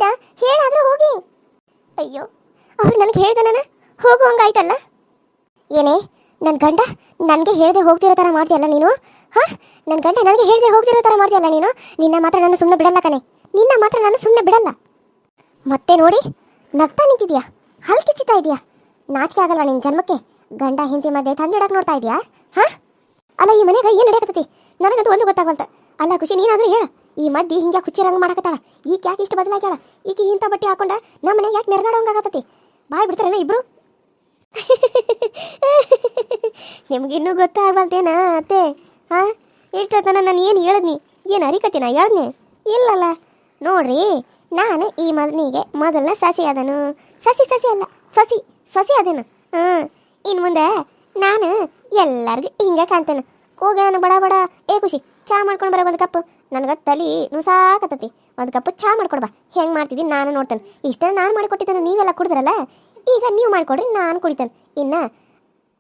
ಮಾಡ್ತೀರಾ ಹೇಳಾದ್ರೂ ಹೋಗಿ. ಅಯ್ಯೋ ಅವ್ರು ನನಗೆ ಹೇಳ್ದೆ ನಾನು ಹೋಗುವಂಗಾಯ್ತಲ್ಲ. ಏನೇ ನನ್ನ ಗಂಡ ನನಗೆ ಹೇಳ್ದೆ ಹೋಗ್ತಿರೋ ಥರ ಮಾಡ್ತೀಯಲ್ಲ ನೀನು. ಹಾಂ ನನ್ನ ಗಂಡ ನನಗೆ ಹೇಳ್ದೆ ಹೋಗ್ತಿರೋ ಥರ ಮಾಡ್ತೀಯಲ್ಲ ನೀನು. ನಿನ್ನ ಮಾತ್ರ ನಾನು ಸುಮ್ಮನೆ ಬಿಡಲ್ಲ ಕಣೆ, ನಿನ್ನ ಮಾತ್ರ ನಾನು ಸುಮ್ಮನೆ ಬಿಡಲ್ಲ. ಮತ್ತೆ ನೋಡಿ ನಗ್ತಾ ನಿಂತಿದ್ಯಾ, ಹಲ್ಕಿಸ್ತಾ ಇದೆಯಾ. ನಾಚಿಕೆ ಆಗಲ್ವಾ ನಿನ್ನ ಜನ್ಮಕ್ಕೆ? ಗಂಡ ಹಿಂದಿ ಮಧ್ಯೆ ತಂದಿಡಕ್ಕೆ ನೋಡ್ತಾ ಇದೆಯಾ? ಹಾಂ ಅಲ್ಲ ಈ ಮನೆಗೆ ಏನು ನಡೆಯಕತ್ತೈತಿ ನನಗಂತೂ ಒಂದು ಗೊತ್ತಾಗಂತ. ಅಲ್ಲ ಖುಷಿ ನೀನಾದರೂ ಹೇಳ, ಈ ಮಧ್ಯೆ ಹಿಂಗೆ ಹುಚ್ಚಿರಂಗೆ ಮಾಡಕತ್ತಾಳ ಈಕೆ ಯಾಕೆ ಇಷ್ಟು ಬದಲಾಗ್ಯಾಳ? ಈಕೆ ಇಂಥ ಬಟ್ಟೆ ಹಾಕೊಂಡ ನಮ್ಮ ಮನೆಗೆ ಯಾಕೆ ಮೆರೆದಾಡೋಂಗಾಗತ್ತತಿ? ಬಾಯ್ ಬಿಡ್ತಾರೇನ ಇಬ್ರು? ನಿಮ್ಗಿನ್ನೂ ಗೊತ್ತಾಗಲ್ತೇನ ಅತ್ತೆ? ಹಾಂ ಇಷ್ಟೊತ್ತನ ನಾನು ಏನು ಹೇಳಿದ್ನಿ? ಏನು ಅರಿಕತ್ತಿನ ಹೇಳಿದ್ನಿ? ಇಲ್ಲಲ್ಲ ನೋಡ್ರಿ, ನಾನು ಈ ಮಗನಿಗೆ ಮೊದಲನ ಸಸಿ ಅದನು. ಸಸಿ ಅಲ್ಲ ಸೊಸಿ ಅದೇನು. ಹಾಂ ಇನ್ನು ಮುಂದೆ ನಾನು ಎಲ್ಲರಿಗೂ ಹಿಂಗೆ ಕಾಣ್ತೇನೆ. ಹೋಗ್ಯಾನ ಬಡ ಬಡ. ಏ ಖುಷಿ ಚಾ ಮಾಡ್ಕೊಂಡು ಬರೋ ಒಂದು ಕಪ್ಪು, ನನಗೆ ತಲೆ ನುಸಾಕತ್ತತಿ. ಒಂದು ಕಪ್ಪು ಚಾ ಮಾಡ್ಕೊಡ್ಬಾ. ಹೆಂಗೆ ಮಾಡ್ತಿದ್ದೀನಿ ನಾನು ನೋಡ್ತೇನೆ. ಇಷ್ಟ ನಾನು ಮಾಡಿಕೊಟ್ಟಿದ್ದೇನೆ, ನೀವೆಲ್ಲ ಕುಡಿದ್ರಲ್ಲ, ಈಗ ನೀವು ಮಾಡಿಕೊಡ್ರಿ ನಾನು ಕುಡಿತೇನೆ. ಇನ್ನು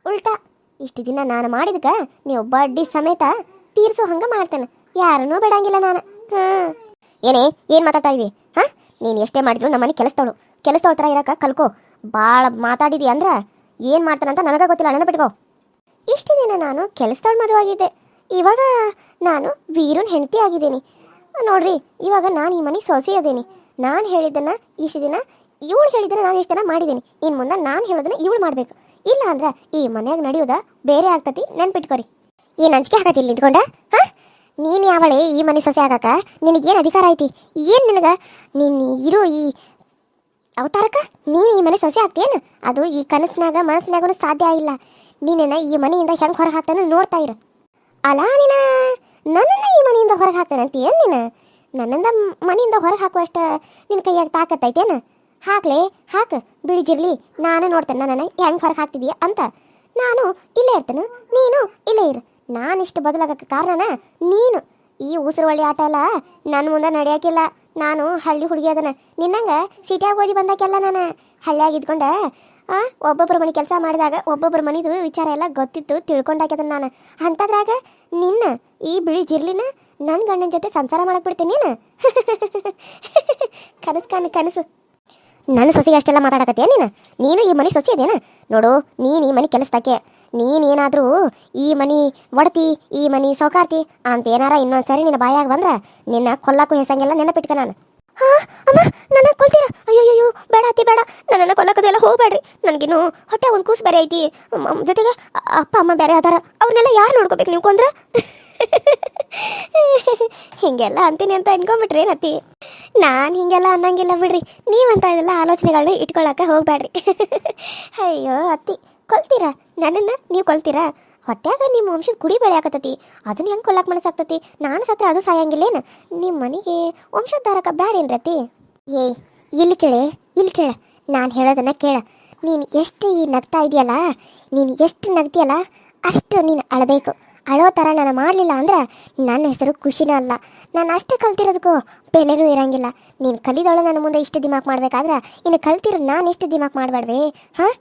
ಉಲ್ಟಾ ಇಷ್ಟು ದಿನ ನಾನು ಮಾಡಿದಕ್ಕೆ ನೀವು ಬಡ್ಡಿ ಸಮೇತ ತೀರಿಸೋ ಹಂಗೆ ಮಾಡ್ತೇನೆ. ಯಾರನ್ನೂ ಬಿಡಂಗಿಲ್ಲ ನಾನು. ಹಾಂ ಏನೇ ಏನು ಮಾತಾಡ್ತಾ ಇದ್ದೀ? ಹಾಂ ನೀನು ಎಷ್ಟೇ ಮಾಡಿದ್ರು ನಮ್ಮನೆ ಕೆಲಸದವಳು ಥರ ಇರೋಕೆ ಕಲ್ಕೋ. ಭಾಳ ಮಾತಾಡಿದಿ ಅಂದ್ರೆ ಏನು ಮಾಡ್ತಾನಂತ ನನಗೆ ಗೊತ್ತಿಲ್ಲ, ನೆನಪಿಟ್ಕೋ. ಇಷ್ಟು ದಿನ ನಾನು ಕೆಲಸದವಳು ಮದುವಾಗಿದ್ದೆ, ಇವಾಗ ನಾನು ವೀರನ ಹೆಂಡತಿ ಆಗಿದ್ದೀನಿ ನೋಡ್ರಿ. ಇವಾಗ ನಾನು ಈ ಮನೆ ಸೊಸೆ ಅದೇನಿ. ನಾನು ಹೇಳಿದ್ದನ್ನು ಇಷ್ಟು ದಿನ ಇವಳು ಹೇಳಿದ್ದನ್ನು ನಾನು ಇಷ್ಟು ದಿನ ಮಾಡಿದ್ದೀನಿ. ಇನ್ನು ಮುಂದೆ ನಾನು ಹೇಳೋದನ್ನ ಇವಳು ಮಾಡಬೇಕು. ಇಲ್ಲ ಅಂದ್ರೆ ಈ ಮನ್ಯಾಗ ನಡೆಯೋದ ಬೇರೆ ಆಗ್ತತಿ, ನೆನ್ಪಿಟ್ಕೊರಿ. ಏನು ಅಂಜಿಕೆ ಆಗತ್ತೆ ಇಲ್ಲಿ ನಿಂತ್ಕೊಂಡ? ಹಾಂ ನೀನು ಯಾವಳೆ ಈ ಮನೆ ಸೊಸೆ ಆಗಾಕ? ನಿನಗೇನು ಅಧಿಕಾರ ಐತಿ? ಏನು ನಿನಗೆ? ನೀನು ಇರೋ ಈ ಅವತಾರಕ್ಕೆ ನೀನು ಈ ಮನೆ ಸೊಸೆ ಆಗ್ತೇನು? ಅದು ಈ ಕನಸಿನಾಗ ಮನಸ್ಸಿನಾಗೂ ಸಾಧ್ಯ ಇಲ್ಲ. ನೀನೇನ ಈ ಮನೆಯಿಂದ ಹೆಂಗೆ ಹೊರಗೆ ಹಾಕ್ತಾನೆ ನೋಡ್ತಾ ಇರು. ಅಲ್ಲ ನೀನು ನನ್ನನ್ನು ಈ ಮನೆಯಿಂದ ಹೊರಗೆ ಹಾಕ್ತಾನಂತ ಏನು? ನೀನು ನನ್ನಿಂದ ಮನೆಯಿಂದ ಹೊರಗೆ ಹಾಕುವಷ್ಟ ನಿನ್ನ ಕೈಯಾಗ ತಾಕತ್ತೈತೇನು? ಹಾಕ್ಲೇ ಹಾಕು, ಬಿಳಿಜಿರ್ಲಿ, ನಾನು ನೋಡ್ತೇನೆ ನನ್ನನ್ನು ಹೆಂಗೆ ಹೊರಗೆ ಹಾಕ್ತಿದೀಯ ಅಂತ. ನಾನು ಇಲ್ಲೇ ಇರ್ತೇನೆ, ನೀನು ಇಲ್ಲೇ ಇರು. ನಾನಿಷ್ಟು ಬದಲಾಗಕ್ಕೆ ಕಾರಣನ ನೀನು. ಈ ಉಸಿರು ಒಳ್ಳೆ ಆಟ ಎಲ್ಲ ನನ್ನ ಮುಂದೆ ನಡೆಯೋಕ್ಕಿಲ್ಲ. ನಾನು ಹಳ್ಳಿ ಹುಡುಗಿ ಅದನ, ನಿನ್ನಂಗೆ ಸಿಟಿಯಾಗಿ ಓದಿ ಬಂದಾಕೆಲ್ಲ ನಾನು ಹಳ್ಳಿಯಾಗಿ ಇದ್ಕೊಂಡೆ. ಒಬ್ಬೊಬ್ಬರ ಮನೆ ಕೆಲಸ ಮಾಡಿದಾಗ ಒಬ್ಬೊಬ್ಬರ ಮನೆದು ವಿಚಾರ ಎಲ್ಲ ಗೊತ್ತಿತ್ತು, ತಿಳ್ಕೊಂಡಾಗ್ಯದ ನಾನು. ಅಂಥದ್ರಾಗ ನಿನ್ನ ಈ ಬಿಳಿ ಜಿರ್ಲಿನ ನನ್ನ ಗಂಡನ ಜೊತೆ ಸಂಸಾರ ಮಾಡಕ್ಕೆ ಬಿಡ್ತೀನಿ ನೀನು? ಕನಸು ನನ್ನ ಸೊಸೆಗೆ ಅಷ್ಟೆಲ್ಲ ಮಾತಾಡಕತ್ತೀಯ ನೀನು ಈ ಮನೆ ಸೊಸೆ ಅದೇನ? ನೋಡು, ನೀನು ಈ ಮನೆ ಕೆಲಸದಾಕೆ. ನೀನೇನಾದರೂ ಈ ಮನೆ ಒಡತಿ, ಈ ಮನೆ ಸೌಕಾರ್ತಿ ಅಂತ ಏನಾರ ಇನ್ನೊಂದು ಸರಿ ನಿನ್ನ ಬಾಯಾಗ ಬಂದ್ರೆ ನಿನ್ನ ಕೊಲ್ಲಕ್ಕೂ ಹೆಸಂಗೆಲ್ಲ ನೆನಪಿಟ್ಕ ನಾನು. ಹಾಂ ಅಮ್ಮ ನನ್ನ ಕೊಲ್ತೀರಾ? ಅಯ್ಯಯ್ಯೋ ಬೇಡ ಅತ್ತಿ ಬೇಡ, ನನ್ನನ್ನು ಕೊಲ್ಲಕ್ಕದೆಲ್ಲ ಹೋಗಬೇಡ್ರಿ. ನನಗಿನ್ನು ಹೊಟ್ಟೆ ಒಂದು ಕೂಸು ಬೇರೆ ಐತಿ, ಜೊತೆಗೆ ಅಪ್ಪ ಅಮ್ಮ ಬೇರೆ ಅದಾರ. ಅವ್ರನ್ನೆಲ್ಲ ಯಾರು ನೋಡ್ಕೋಬೇಕು ನೀವು ಕೊಂದ್ರೆ? ಹಿಂಗೆಲ್ಲ ಅಂತೀನಿ ಅಂತ ಅನ್ಕೊಂಬಿಟ್ರಿ ಏನತ್ತಿ? ನಾನು ಹಿಂಗೆಲ್ಲ ಅನ್ನಂಗಿಲ್ಲ ಬಿಡ್ರಿ. ನೀವಂತ ಇದೆಲ್ಲ ಆಲೋಚನೆಗಳನ್ನ ಇಟ್ಕೊಳಕ್ಕೆ ಹೋಗ್ಬೇಡ್ರಿ. ಅಯ್ಯೋ ಅತ್ತಿ ಕೊಲ್ತೀರಾ ನನ್ನನ್ನು? ನೀವು ಕೊಲ್ತೀರಾ? ಹೊಟ್ಯಾಗ ನಿಮ್ಮ ವಂಶದ ಕುಡಿ ಬೆಳೆಯಾಕತ್ತತಿ, ಅದನ್ನ ಹೆಂಗೆ ಕೊಲ್ಲಕ್ಕೆ ಮನಸ್ಸಾಗ್ತತಿ? ನಾನು ಸತ್ರ ಅದು ಸಾಯಂಗಿಲ್ಲೇನು? ನಿಮ್ಮ ಮನೆಗೆ ವಂಶೋದ್ಧಾರಕ ಬ್ಯಾಡೇನ್ರಿ ಅತ್ತಿ? ಏಯ್ ಇಲ್ಲಿ ಕೇಳ, ನಾನು ಹೇಳೋದನ್ನ ಕೇಳ. ನೀನು ಎಷ್ಟು ಈ ನಗ್ತಾ ಇದೆಯಲ್ಲ, ನೀನು ಎಷ್ಟು ನಗ್ತೀಯಲ್ಲ ಅಷ್ಟು ನೀನು ಅಳಬೇಕು. ಅಳೋ ಥರ ನಾನು ಮಾಡಲಿಲ್ಲ ಅಂದ್ರೆ ನನ್ನ ಹೆಸರು ಖುಷಿನೂ ಅಲ್ಲ. ನಾನು ಅಷ್ಟು ಕಲ್ತಿರೋದಕ್ಕೂ ಬೆಲೆನೂ ಇರೋಂಗಿಲ್ಲ. ನೀನು ಕಲಿದವಳು ನನ್ನ ಮುಂದೆ ಇಷ್ಟು ದಿಮಾಕ್ ಮಾಡ್ಬೇಕಾದ್ರೆ ಇನ್ನು ಕಲ್ತಿರೋ ನಾನು ಎಷ್ಟು ದಿಮಾಕ್ ಮಾಡಬೇಡ್ವೆ? ಹಾಂ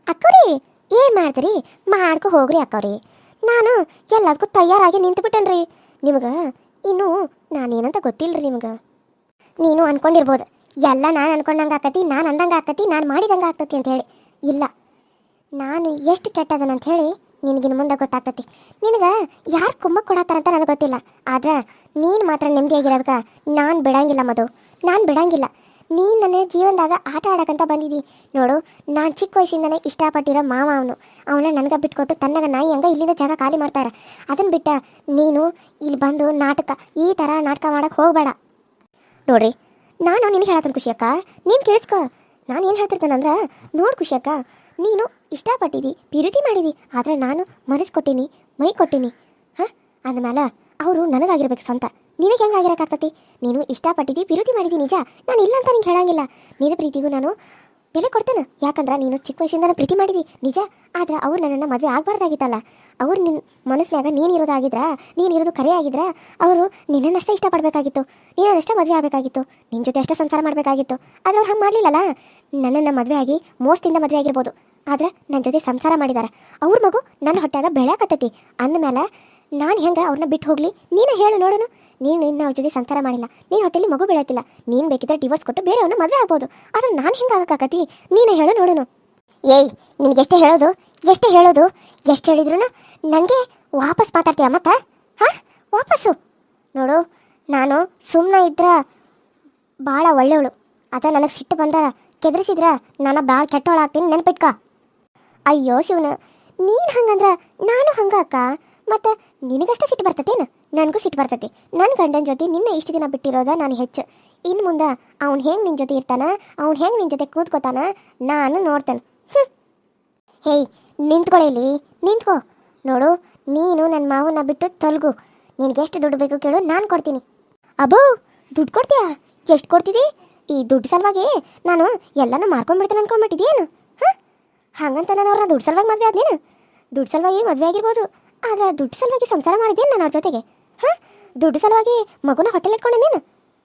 ಅಕ್ಕವ್ರಿ ಏನು ಮಾಡ್ತೀರಿ? ಮಾಡ್ಕೊ ಹೋಗ್ರಿ ಅಕ್ಕವ್ರಿ. ನಾನು ಎಲ್ಲದಕ್ಕೂ ತಯಾರಾಗಿ ನಿಂತುಬಿಟ್ಟೇನ್ರಿ. ನಿಮ್ಗೆ ಇನ್ನೂ ನಾನೇನಂತ ಗೊತ್ತಿಲ್ಲರಿ ನಿಮ್ಗೆ. ನೀನು ಅನ್ಕೊಂಡಿರ್ಬೋದು ಎಲ್ಲ ನಾನು ಅನ್ಕೊಂಡಂಗೆ ಆಕತಿ, ನಾನು ಅಂದಂಗೆ ಆಕತಿ, ನಾನು ಮಾಡಿದಂಗೆ ಆಗ್ತತಿ ಅಂತ ಹೇಳಿ. ಇಲ್ಲ, ನಾನು ಎಷ್ಟು ಕೆಟ್ಟದನಂತ ಹೇಳಿ ನಿನಗಿನ್ನು ಮುಂದೆ ಗೊತ್ತಾಗ್ತತಿ. ನಿನಗೆ ಯಾರು ಕುಮ್ಮಕ್ಕೆ ಕೊಡತ್ತಾರಂತ ನನಗೆ ಗೊತ್ತಿಲ್ಲ, ಆದ್ರೆ ನೀನು ಮಾತ್ರ ನೆಮ್ಮದಿಯಾಗಿರೋದಕ್ಕೆ ನಾನು ಬಿಡಂಗಿಲ್ಲ ಮಧು, ನಾನು ಬಿಡಂಗಿಲ್ಲ. ನೀನು ನನ್ನ ಜೀವನದಾಗ ಆಟ ಆಡೋಕ್ಕಂತ ಬಂದಿದ್ದಿ ನೋಡು. ನಾನು ಚಿಕ್ಕ ವಯಸ್ಸಿಂದನೇ ಇಷ್ಟಪಟ್ಟಿರೋ ಮಾವ ಅವನ ನನಗೆ ಬಿಟ್ಕೊಟ್ಟು ತನ್ನಗ ನಾಯಿ ಹಂಗೆ ಇಲ್ಲಿಂದ ಜಾಗ ಖಾಲಿ ಮಾಡ್ತಾರೆ. ಅದನ್ನು ಬಿಟ್ಟ ನೀನು ಇಲ್ಲಿ ಬಂದು ಈ ಥರ ನಾಟಕ ಮಾಡೋಕ್ಕೆ ಹೋಗಬೇಡ. ನೋಡ್ರಿ, ನಾನು ನಿನಗೆ ಹೇಳತ್ತೇನೆ ಖುಷಿಯಕ್ಕ, ನೀನು ಕೇಳಿಸ್ಕೊ. ನಾನು ಏನು ಹೇಳ್ತಿರ್ತೇನಂದ್ರೆ, ನೋಡು ಖುಷಿಯಕ್ಕ, ನೀನು ಇಷ್ಟಪಟ್ಟಿದ್ದಿ, ಪ್ರೀತಿ ಮಾಡಿದಿ, ಆದರೆ ನಾನು ಮನಸ್ಸು ಕೊಟ್ಟೀನಿ, ಮೈ ಕೊಟ್ಟೀನಿ. ಹಾಂ ಅಂದಮೇಲೆ ಅವರು ನನಗಾಗಿರ್ಬೇಕು ಸ್ವಂತ. ನಿನಗೆ ಹೆಂಗೆ ಆಗಿರೋಕ್ಕಾಗ್ತತಿ? ನೀನು ಇಷ್ಟಪಟ್ಟಿದ್ದಿ, ಪ್ರೀತಿ ಮಾಡಿದಿ ನಿಜ, ನಾನು ಇಲ್ಲ ಅಂತ ನಿಂಗೆ ಹೇಳಂಗಿಲ್ಲ. ನಿನ್ನ ಪ್ರೀತಿಗೂ ನಾನು ಬೆಲೆ ಕೊಡ್ತೇನೆ. ಯಾಕಂದ್ರೆ ನೀನು ಚಿಕ್ಕ ವಯಸ್ಸಿಂದ ಪ್ರೀತಿ ಮಾಡಿದಿ ನಿಜ, ಆದರೆ ಅವ್ರು ನನ್ನನ್ನು ಮದುವೆ ಆಗಬಾರ್ದಾಗಿತ್ತಲ್ಲ. ಅವ್ರು ನಿನ್ನ ಮನಸ್ಸಿನಾಗ ನೀನಿರೋದು ಕರೆ ಆಗಿದ್ರೆ ಅವರು ನಿನ್ನನ್ನಷ್ಟೇ ಇಷ್ಟಪಡಬೇಕಾಗಿತ್ತು, ನೀನನ್ನಷ್ಟೇ ಮದುವೆ ಆಗಬೇಕಾಗಿತ್ತು, ನಿನ್ನ ಜೊತೆ ಅಷ್ಟೇ ಸಂಸಾರ ಮಾಡಬೇಕಾಗಿತ್ತು. ಆದರೆ ಅವ್ರು ಹಂಗೆ ಮಾಡಲಿಲ್ಲಲ್ಲ. ನನ್ನನ್ನು ಮದುವೆ ಆಗಿ ಮೋಸದಿಂದ ಮದುವೆ ಆಗಿರ್ಬೋದು, ಆದರೆ ನನ್ನ ಜೊತೆ ಸಂಸಾರ ಮಾಡಿದ್ದಾರೆ. ಅವ್ರ ಮಗು ನನ್ನ ಹೊಟ್ಟಾಗ ಬೆಳೆಯಾಕತ್ತೈತಿ ಅಂದಮೇಲೆ ನಾನು ಹೆಂಗೆ ಅವ್ರನ್ನ ಬಿಟ್ಟು ಹೋಗಲಿ? ನೀನು ಹೇಳು ನೋಡೋಣ. ನೀನು ಇನ್ನು ಅವ್ರ ಜೊತೆ ಸಂಸಾರ ಮಾಡಿಲ್ಲ, ನೀನು ಹೊಟ್ಟೆಲಿ ಮಗು ಬೆಳೆಯತ್ತಿಲ್ಲ, ನೀನು ಬೇಕಿದ್ರೆ ಡಿವೋರ್ಸ್ ಕೊಟ್ಟು ಬೇರೆಯವನ್ನ ಮದುವೆ ಆಗ್ಬೋದು. ಆದ್ರೆ ನಾನು ಹೆಂಗೆ ಆಗಕ್ಕಾಗತ್ತಿ? ನೀನು ಹೇಳು ನೋಡೋಣ. ಏಯ್, ನಿನಗೆ ಎಷ್ಟೇ ಹೇಳೋದು, ಎಷ್ಟು ಹೇಳಿದ್ರು ನನಗೆ ವಾಪಸ್ ಮಾತಾಡ್ತೀಯ ಮತ್ತೆ? ಹಾಂ, ವಾಪಸ್ಸು ನೋಡು. ನಾನು ಸುಮ್ಮನೆ ಇದ್ರ ಭಾಳ ಒಳ್ಳೆಯವಳು, ಅದ ನನಗೆ ಸಿಟ್ಟು ಬಂದ ಕೆದರಿಸಿದ್ರ ನಾನು ಭಾಳ ಕೆಟ್ಟವಳಾಗ್ತೀನಿ, ನೆನ್ಪಿಟ್ಕ. ಅಯ್ಯೋ ಶಿವನ, ನೀನು ಹಂಗಂದ್ರೆ ನಾನು ಹಂಗ ಅಕ್ಕ. ಮತ್ತು ನಿನಗಷ್ಟೇ ಸಿಟ್ಟು ಬರ್ತತೇನು? ನನಗೂ ಸಿಟ್ಟು ಬರ್ತೈತಿ. ನನ್ನ ಗಂಡನ ಜೊತೆ ನಿನ್ನೆ ಇಷ್ಟು ದಿನ ಬಿಟ್ಟಿರೋದ ನಾನು ಹೆಚ್ಚು. ಇನ್ನು ಮುಂದೆ ಅವ್ನು ಹೆಂಗೆ ನಿನ್ನ ಜೊತೆ ಇರ್ತಾನ, ಅವ್ನು ಹೆಂಗೆ ನಿನ್ನ ಜೊತೆ ಕೂತ್ಕೋತಾನ ನಾನು ನೋಡ್ತೇನೆ. ಹೇಯ್, ನಿಂತ್ಕೊಳ್ಳಿ, ನಿಂತ್ಕೋ. ನೋಡು, ನೀನು ನನ್ನ ಮಾವನ್ನ ಬಿಟ್ಟು ತೊಲಗು. ನಿನಗೆ ಎಷ್ಟು ದುಡ್ಡು ಬೇಕು ಕೇಳು, ನಾನು ಕೊಡ್ತೀನಿ. ಅಬ್ಬೋ, ದುಡ್ಡು ಕೊಡ್ತೀಯಾ? ಎಷ್ಟು ಕೊಡ್ತಿದ್ದಿ? ಈ ದುಡ್ಡು ಸಲುವಾಗಿ ನಾನು ಎಲ್ಲನೂ ಮಾರ್ಕೊಂಡ್ಬಿಡ್ತೇನೆ ಅನ್ಕೊಂಡ್ಬಿಟ್ಟಿದ್ದೀಯೇನು? ಹಾಂ, ಹಾಗಂತ ನಾನು ಅವ್ರನ್ನ ದುಡ್ಡು ಸಲುವಾಗಿ ಮದುವೆ ಆದ್ನೇನು? ದುಡ್ಡು ಸಲುವಾಗಿ ಮದುವೆ ಆಗಿರ್ಬೋದು, ಆದ್ರೆ ದುಡ್ಡು ಸಲುವಾಗಿ ಸಂಸಾರ ಮಾಡಿದ್ದೇನು ನಾನು ಅವ್ರ ಜೊತೆಗೆ? ಹಾಂ, ದುಡ್ಡು ಸಲುವಾಗಿ ಮಗುನ ಹೊಟ್ಟೆಲಿ ಇಟ್ಕೊಂಡೇನೇನು?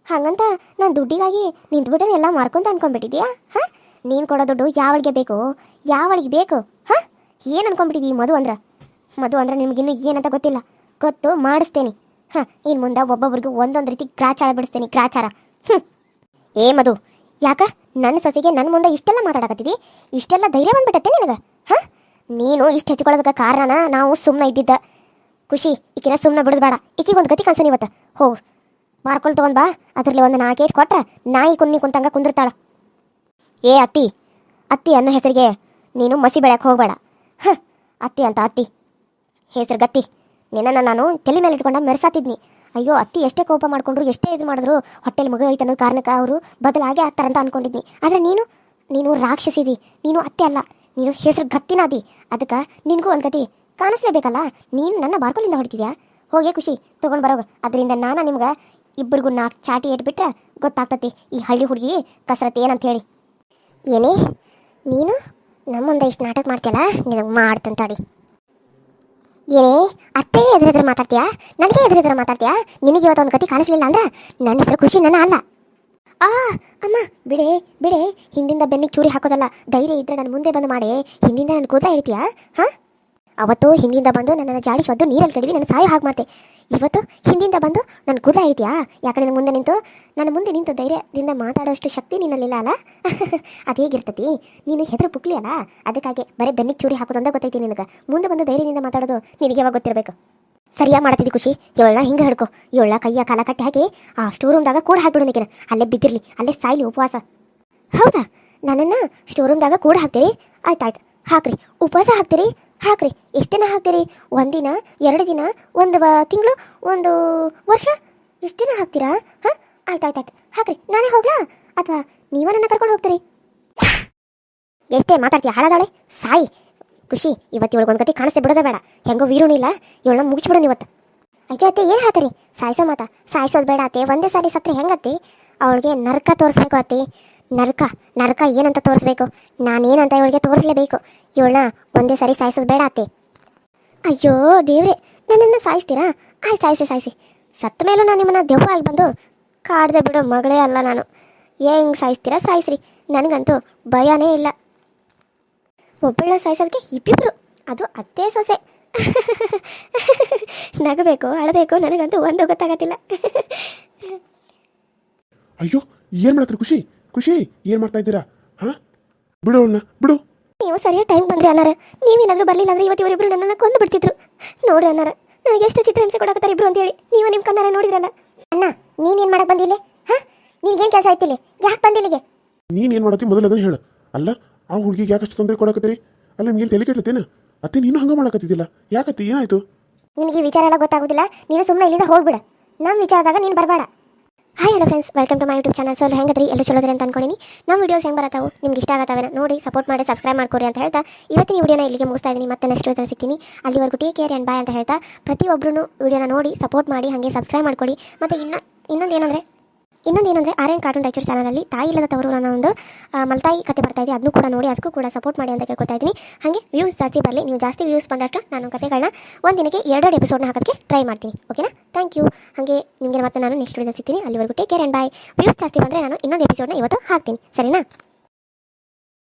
ಹಾಗಂತ ನಾನು ದುಡ್ಡಿಗಾಗಿ ನಿಂತ್ಬಿಟ್ಟು ಎಲ್ಲ ಮಾರ್ಕೊಂತ ಅನ್ಕೊಂಡ್ಬಿಟ್ಟಿದ್ಯಾ? ಹಾಂ, ನೀನು ಕೊಡೋ ದುಡ್ಡು ಯಾವಳಿಗೆ ಬೇಕು? ಹಾಂ, ಏನು ಅನ್ಕೊಂಡ್ಬಿಟ್ಟಿದ್ದೀವಿ? ಮದು ಅಂದ್ರೆ ನಿಮಗಿನ್ನೂ ಏನಂತ ಗೊತ್ತಿಲ್ಲ. ಗೊತ್ತು ಮಾಡಿಸ್ತೇನೆ. ಹಾಂ, ಇನ್ನು ಮುಂದೆ ಒಬ್ಬೊಬ್ರಿಗೂ ಒಂದೊಂದು ರೀತಿ ಗ್ರಾಚಾರ ಬಿಡಿಸ್ತೇನೆ, ಗ್ರಾಚಾರ. ಏ ಮಧು, ಯಾಕ ನನ್ನ ಸೊಸೆಗೆ ನನ್ನ ಮುಂದೆ ಇಷ್ಟೆಲ್ಲ ಮಾತಾಡಕತ್ತಿದ್ದಿ? ಇಷ್ಟೆಲ್ಲ ಧೈರ್ಯ ಬಂದ್ಬಿಟ್ಟತ್ತೆ ನಿನಗೆ? ಹಾಂ, ನೀನು ಇಷ್ಟು ಹೆಚ್ಚಿಕೊಳ್ಳೋದಕ್ಕೆ ಕಾರಣ ನಾವು ಸುಮ್ಮನೆ ಇದ್ದಿದ್ದ. ಖುಷಿ, ಈಕಿನ ಸುಮ್ಮನೆ ಬಿಡೋದು ಬೇಡ. ಈಕಿಗೊಂದು ಗತಿ ಕಲ್ಸು ಇವತ್ತು. ಹೋಗು, ಮಾರ್ಕೊಲ್ ತೊಗೊಂಡು ಬಾ. ಅದರಲ್ಲಿ ಒಂದು 4 ಏಟ್ ಕೊಟ್ರೆ ನಾಯಿ ಕುಂತಂಗ ಕುಂದಿರ್ತಾಳ. ಏ ಅತ್ತಿ ಅನ್ನೋ ಹೆಸರಿಗೆ ನೀನು ಮಸಿ ಬೆಳೆಯಕ್ಕೆ ಹೋಗಬೇಡ. ಹಾಂ, ಅತ್ತಿ ಹೆಸರು ಗತ್ತಿ. ನಿನ್ನನ್ನು ನಾನು ತಲೆ ಮೇಲೆ ಇಟ್ಕೊಂಡ ಮೆರೆಸಾತಿದ್ನಿ. ಅಯ್ಯೋ, ಅತ್ತಿ ಎಷ್ಟೇ ಕೋಪ ಮಾಡಿಕೊಂಡ್ರು, ಎಷ್ಟೇ ಇದು ಮಾಡಿದ್ರು ಹೊಟ್ಟೆಲಿ ಮಗು ಐತೆ ಅನ್ನೋ ಕಾರಣಕ್ಕೆ ಅವರು ಬದಲಾಗೆ ಆಗ್ತಾರಂತ ಅನ್ಕೊಂಡಿದ್ನಿ. ಆದರೆ ನೀನು ರಾಕ್ಷಸಿದಿ. ನೀನು ಅತ್ತೆ ಅಲ್ಲ, ನೀನು ಹೆಸರು ಗತ್ತಿನಾದಿ. ಅದಕ್ಕೆ ನಿನಗೂ ಒಂದು ಗತಿ ಕಾಣಿಸ್ಲೇಬೇಕಲ್ಲ. ನೀನು ನನ್ನ ಬಾರ್ಕೊಲಿಂದ ಹೊಡಿತಿದ್ಯಾ? ಹೋಗೇ ಖುಷಿ, ತೊಗೊಂಡು ಬರೋಗ. ಅದರಿಂದ ನಾನು ನಿಮ್ಗೆ ಇಬ್ಬರಿಗೂ 4 ಚಾಟಿ ಇಟ್ಬಿಟ್ರೆ ಗೊತ್ತಾಗ್ತತಿ ಈ ಹಳ್ಳಿ ಹುಡುಗಿ ಕಸರತ್ತು ಏನಂತ ಹೇಳಿ. ಏನೇ ನೀನು ನಮ್ಮ ಮುಂದೆ ಇಷ್ಟು ನಾಟಕ ಮಾಡ್ತೀಯಲ್ಲ, ನಿನಗೆ ಮಾಡ್ತಂತಾಡಿ. ಏನೇ ಅತ್ತೆ ಎದುರೆದ್ರೆ ಮಾತಾಡ್ತೀಯಾ? ನನಗೆ ಎದುರೆದ್ರೆ ಮಾತಾಡ್ತೀಯಾ? ನಿನಗೆ ಇವತ್ತು ಒಂದು ಗತಿ ಕಾಣಿಸ್ಲಿಲ್ಲ ಅಂದ್ರೆ ನನ್ನ ಹೆಸರು ಖುಷಿ ನನ್ನ ಅಲ್ಲ. ಅಮ್ಮ ಬಿಡೆ, ಹಿಂದಿಂದ ಬೆನ್ನಿಗೆ ಚೂರಿ ಹಾಕೋದಲ್ಲ. ಧೈರ್ಯ ಇದ್ರೆ ನನ್ನ ಮುಂದೆ ಬಂದು ಮಾಡಿ ಹಿಂದಿಂದ ನನ್ನ ಕೂದಲ ಹೇಳ್ತೀಯಾ? ಹಾಂ, ಅವತ್ತು ಹಿಂದಿಂದ ಬಂದು ನನ್ನನ್ನು ಜಾಡಿಸೋದು ನೀರಲ್ಲಿ ಕಡಿವಿ ನನ್ನ ಸಾಯೋ ಹಾಗೆ ಮಾಡ್ತೆ. ಇವತ್ತು ಹಿಂದಿಂದ ಬಂದು ನನ್ನ ಕೂದಲ ಹೇಳ್ತೀಯಾ? ಯಾಕಡೆ ನನ್ನ ಮುಂದೆ ನಿಂತು ಧೈರ್ಯದಿಂದ ಮಾತಾಡೋಷ್ಟು ಶಕ್ತಿ ನಿನ್ನಲ್ಲಿಲ್ಲ ಅಲ್ಲ? ಅದು ಹೇಗಿರ್ತತಿ? ನೀನು ಹೆದರು ಪುಕ್ಲಿ ಅಲ್ಲ, ಅದಕ್ಕಾಗಿ ಬರೀ ಬೆನ್ನಿಗೆ ಚೂರಿ ಹಾಕೋದಂತ ಗೊತ್ತೈತಿ ನಿನಗೆ. ಮುಂದೆ ಬಂದು ಧೈರ್ಯದಿಂದ ಮಾತಾಡೋದು ನಿನಗೆ ಯಾವಾಗ ಗೊತ್ತಿರಬೇಕು? ಸರಿಯಾಗಿ ಮಾಡ್ತಿದ್ದಿ ಖುಷಿ. ಇವಳನ್ನ ಹಿಂಗೆ ಹಿಡ್ಕೊ. ಇವಳ ಕೈಯ ಕಾಲ ಕಟ್ಟಿ ಹಾಕಿ ಆ ಸ್ಟೋರ್ ರೂಮ್ದಾಗ ಕೂಡ ಹಾಕ್ಬಿಡು. ನಿನಗೆ ಅಲ್ಲೇ ಬಿದ್ದಿರಲಿ, ಅಲ್ಲೇ ಸಾಯ್ಲಿ ಉಪವಾಸ. ಹೌದಾ? ನನ್ನನ್ನು ಸ್ಟೋರ್ ರೂಮ್ದಾಗ ಕೂಡ ಹಾಕ್ತೀರಿ? ಆಯ್ತು ಹಾಕ್ರಿ. ಉಪವಾಸ ಹಾಕ್ರಿ. ಎಷ್ಟು ದಿನ ಹಾಕ್ತೀರಿ? 1 ದಿನ, 2 ದಿನ, 1 ತಿಂಗಳು, 1 ವರ್ಷ? ಎಷ್ಟು ದಿನ ಹಾಕ್ತೀರಾ? ಹಾಂ, ಆಯ್ತು ಹಾಕ್ರಿ. ನಾನೇ ಹೋಗ್ಲಾ ಅಥವಾ ನೀವ ನನ್ನ ಕರ್ಕೊಂಡು ಹೋಗ್ತೀರಿ? ಎಷ್ಟೇ ಮಾತಾಡ್ತೀಯ ಹಾಳಾದಾಳೆ ಸಾಯಿ. ಖುಷಿ, ಇವತ್ತು ಇವಳಿಗೊಂದು ಗತಿ ಕಾಣಿಸ್ತೇ ಬಿಡೋದೇ ಬೇಡ. ಹೆಂಗೋ ವೀರುಣಿಲ್ಲ, ಇವಳನ್ನ ಮುಗಿಸ್ಬಿಡೋಣ ಇವತ್ತು. ಅಯ್ಯೋ ಅತ್ತೆ, ಏನು ಹೇಳ್ತೀರಿ? ಸಾಯಿಸೋ ಮಾತಾ? ಸಾಯಿಸೋದು ಬೇಡ ಅತ್ತೆ. ಒಂದೇ ಸಾರಿ ಸತ್ರೆ ಹೆಂಗತ್ತಿ? ಅವಳಿಗೆ ನರಕ ತೋರಿಸ್ಬೇಕು ಅತ್ತಿ. ನರಕ ಏನಂತ ತೋರಿಸ್ಬೇಕು? ನಾನೇನಂತ ಇವಳಿಗೆ ತೋರಿಸ್ಲೇಬೇಕು. ಇವಳನ್ನ ಒಂದೇ ಸಾರಿ ಸಾಯಿಸೋದು ಬೇಡ ಅತ್ತೆ. ಅಯ್ಯೋ ದೇವ್ರೆ, ನನ್ನನ್ನು ಸಾಯಿಸ್ತೀರಾ? ಆಯ್ತು ಸಾಯಿಸಿ. ಸತ್ತ ಮೇಲೂ ನಾನು ನಿಮ್ಮನ್ನ ದೆವ್ವ ಆಗಿ ಬಂದು ಕಾಡ್ದೆ ಬಿಡೋ ಮಗಳೇ ಅಲ್ಲ ನಾನು. ಹೆಂಗೆ ಸಾಯಿಸ್ತೀರಾ ಸಾಯಿಸ್ರಿ, ನನಗಂತೂ ಭಯನೇ ಇಲ್ಲ. ಒಬ್ಬಳನ್ನ ಸಾಯಿಸೋದಕ್ಕೆ ಇಬ್ಬಿಬ್ರು, ಅದು ಅತ್ತೆ ಸೊಸೆ. ನಗಬೇಕು ಅಳಬೇಕು ನನಗಂತೂ ಒಂದು ಗೊತ್ತಾಗತ್ತಿಲ್ಲ. ಅಯ್ಯೋ, ಏನು ಮಾಡ್ತೀರಿ ಖುಷಿ ಏನು ಮಾಡ್ತಾ ಇದ್ದೀರಾ? ಹಾಂ, ಬಿಡು. ನೀವು ಸರಿಯಾದ ಟೈಮ್ ಬಂದ್ರಿ ಅನ್ನಾರ. ನೀವೇನಾದರೂ ಬರಲಿಲ್ಲ ಅಂದ್ರೆ ಇವತ್ತು ಇವರಿಬ್ರು ನನ್ನನ್ನು ಕೊಂದು ಬಿಡ್ತಿದ್ರು. ನೋಡ್ರಿ ಅನ್ನಾರ, ನನಗೆ ಎಷ್ಟು ಚಿತ್ರಹಿಂಸೆ ಕೊಡಕತ್ತಾರೆ ಇಬ್ರು ಅಂತೇಳಿ. ನೀವು ನಿಮ್ಮ ಕಣ್ಣಾರ ನೋಡಿದ್ರಲ್ಲ. ಅಣ್ಣ, ನೀನೇನು ಮಾಡಕ್ಕೆ ಬಂದಿಲ್ಲ? ಹಾಂ, ನಿನ್ಗೇನು ಕೆಲಸ ಆಯ್ತಿಲ್ಲ? ಯಾಕೆ ಬಂದಿಲ್ಲಿಗೆ? ನೀನೇನು ಮಾಡತ್ತಿ ಮೊದಲು ಅದನ್ನು ಹೇಳು. ಅಲ್ಲ, ಆ ಹುಡುಗಿಗೆ ಯಾಕಷ್ಟು ತೊಂದರೆ ಕೊಡಕತ್ತೀರಿ? ಅಲ್ಲ, ನಿಮ್ಗೇನು ತಲೆ ಕೆಟ್ಟತ್ತೇನ? ಅತ್ತೆ, ನೀನು ಹಂಗೆ ಮಾಡಕತ್ತಿದ್ದಿಲ್ಲ. ಯಾಕತ್ತಿ, ಏನಾಯ್ತು? ನಿನಗೆ ವಿಚಾರ ಎಲ್ಲ ಗೊತ್ತಾಗೋದಿಲ್ಲ. ನೀನು ಸುಮ್ಮನೆ ಇಲ್ಲಿಂದ ಹೋಗ್ಬಿಡ. ನಮ್ಮ ವಿಚಾರದಾಗ ನೀನು ಬರಬೇಡ. Hi hello friends, welcome to my YouTube channel. So ಹೆಂಗದ್ರಿ, ಎಲ್ಲೂ ಚಲೋದ್ರಿ ಅಂತ ಅನ್ಕೊಂಡಿನಿ. ನಮ್ಮ ವೀಡಿಯೋಸ್ ಹೆಂಗೆ ಬರತ್ತಾವು, ನಿಮ್ಗೆ ಇಷ್ಟ ಆಗತ್ತಾವೆ ನೋಡಿ ಸಪೋರ್ಟ್ ಮಾಡಿ ಸಬ್ಸ್ಕ್ರೈಬ್ ಮಾಡ್ಕೊರಿ ಅಂತ ಹೇಳ್ತಾ ಇವತ್ತಿನ ವಿಡಿಯೋನ ಇಲ್ಲಿಗೆ ಮುಗಿಸ್ತಾ ಇದ್ದೀನಿ. ಮತ್ತೆ ನೆಕ್ಸ್ಟ್ ವಿಡಿಯೋದಲ್ಲಿ ಸಿಗ್ತೀನಿ. ಅಲ್ಲಿವರೆಗೂ ಟೇಕ್ ಕೇರ್ ಆ್ಯಂಡ್ ಬಾಯ್ ಅಂತ ಹೇಳ್ತಾ ಪ್ರತಿಯೊಬ್ಬರೂ ವಿಡಿಯೋನ ನೋಡಿ ಸಪೋರ್ಟ್ ಮಾಡಿ ಹಾಗೆ ಸಬ್ಸ್ಕ್ರೈಬ್ ಮಾಡ್ಕೊಳ್ಳಿ. ಮತ್ತು ಇನ್ನೊಂದೇನಂದರೆ ಆರ್ಯನ್ ಕಾರ್ಟೂನ್ ರಾಯಚೂರು ಚಾನಲಲ್ಲಿ ತಾಯಿ ಇಲ್ಲದ ತವರು ನನ್ನ ಒಂದು ಮಲ್ತಾಯಿ ಕತೆ ಬರ್ತಾ ಇದೆ, ಅದನ್ನು ಕೂಡ ನೋಡಿ ಅದಕ್ಕೂ ಕೂಡ ಸಪೋರ್ಟ್ ಮಾಡಿ ಅಂತ ಕೇಳ್ಕೊತಾ ಇದ್ದೀನಿ. ಹಾಗೆ ವ್ಯೂಸ್ ಜಾಸ್ತಿ ಬರಲಿ. ನೀವು ಜಾಸ್ತಿ ವ್ಯೂಸ್ ಬಂದಷ್ಟು ನಾನು ಕತೆಗಳನ್ನ ಒಂದಿನಕ್ಕೆ 2 ಎಪಿಸೋಡ್ನ ಹಾಕೋಕ್ಕೆ ಟ್ರೈ ಮಾಡ್ತೀನಿ. ಓಕೆನಾ? Thank you. ಹಾಗೆ ನಿಮಗೆ ಮತ್ತೆ ನಾನು ನೆಕ್ಸ್ಟ್ ವಿಡಿಯೋ ಸಿಗ್ತೀನಿ. ಅಲ್ಲಿವರೆಗೂ take care and bye. Views ಜಾಸ್ತಿ ಬಂದರೆ ನಾನು ಇನ್ನೊಂದು ಎಪಿಸೋಡ್ನ ಇವತ್ತು ಹಾಕ್ತೀನಿ. ಸರಿನಾ?